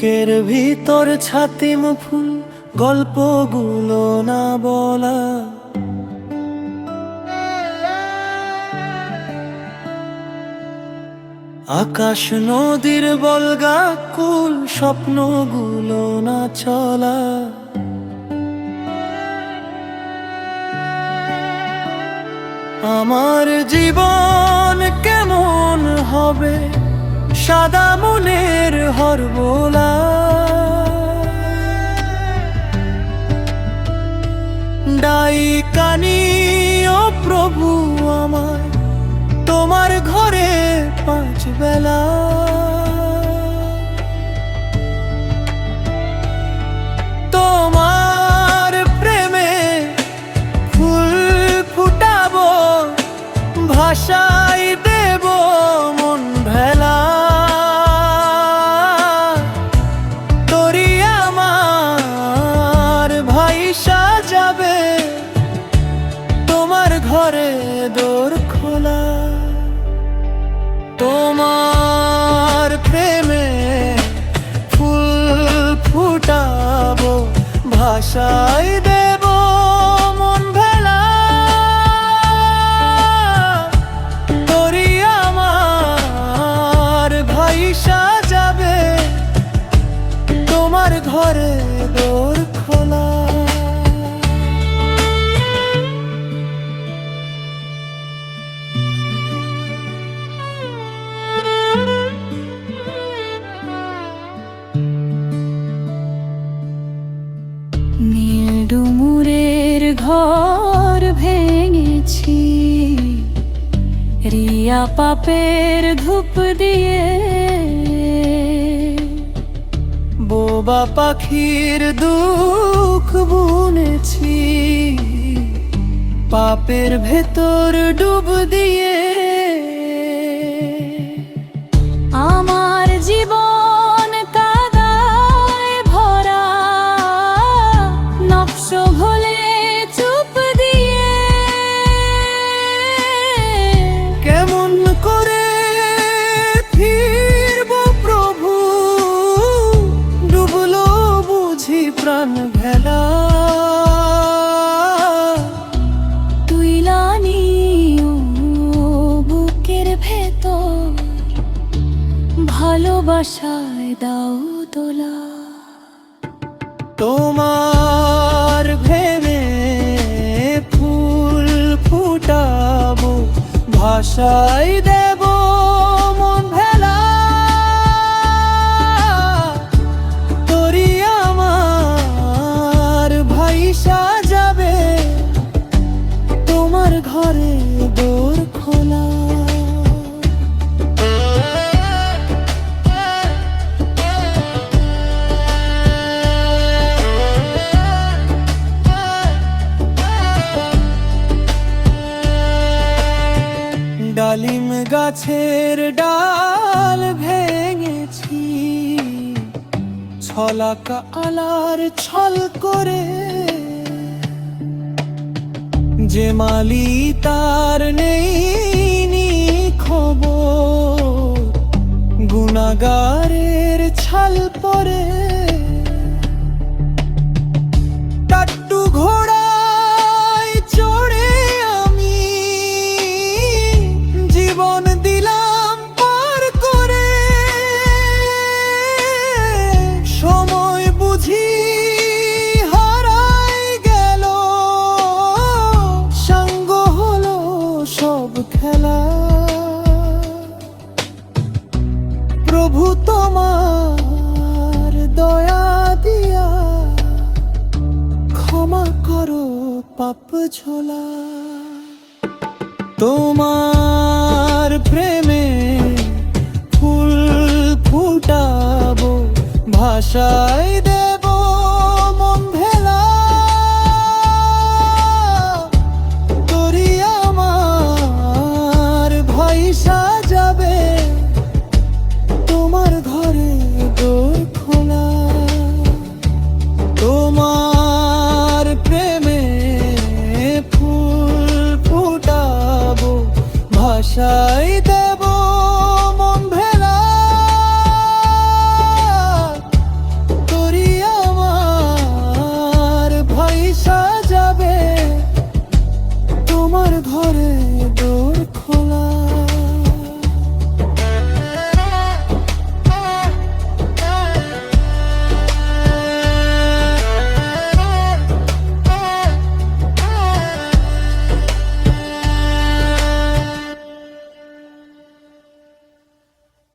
বুকের ভিতর ছাতিম ফুল, গল্পগুলো না বলা। আকাশ নদীর বলগা কুল, স্বপ্নগুলো না চলা। আমার জীবন কেমন হবে সাদা মনের হরবোলা। ডাইকানি ও প্রভু আমায় তোমার ঘরে পাঁচ বেলা। তোমার প্রেমে ফুল ফুটাবো, ভাষায় দেব মন ভেলা। তোরি আমার ভাইসা যাবে তোমার ঘরে দোর খোলা। তোমার প্রেমে ফুল ফুটাবো, ভাষায় দেব মন ভেলা। তোরি আমার ভাইসা যাবে তোমার ঘরে দোর খোলা। নীল ডুমুরের ঘর ভেঙেছি, রিয়া পাপের ধূপ দিয়ে। বোবা পাখির দুঃখ বুনেছি, পাপের ভেতর ডুব দিয়ে। আমার জীবন কাদায় ভরা, নকশ ভোলে চুপ দিয়ে। কেমন করে ফিরব প্রভু, ডুবলো বুঝি প্রাণ ভেলা। তুইলানি ও বুকের ভেতর, ভালোবাসায় দাও দোলা। তোমার ভেবে ফুল ফুটাবো, ভাষায় দেব মন ভেলা। তোরি আমার ভাইসা যাবে তোমার ঘরে দোর খোলা। ডালিম গাছের ডাল ভেঙেছি, ছলাকা আলার ছল করে। যে মালি তার নেই নি খবর, গুনাগারের ছাল পরে। টাট্টু ঘোড়ায় চড়ে আমি জীবন দিলাম পার করে। সময় বুঝি হারাই গেল, সঙ্গ হলো সব খেলা। প্রভু তোমার দয়া দিয়া ক্ষমা করো পাপ ঝোলা। তোমার প্রেমে ফুল ফুটাবো, ভাষায় দেব মন ভেলা। তোরি আমার ভাইসা যাবে তোমার ঘরে দোর খোলা। তোমার প্রেমে ফুল ফুটাবো, ভাষায়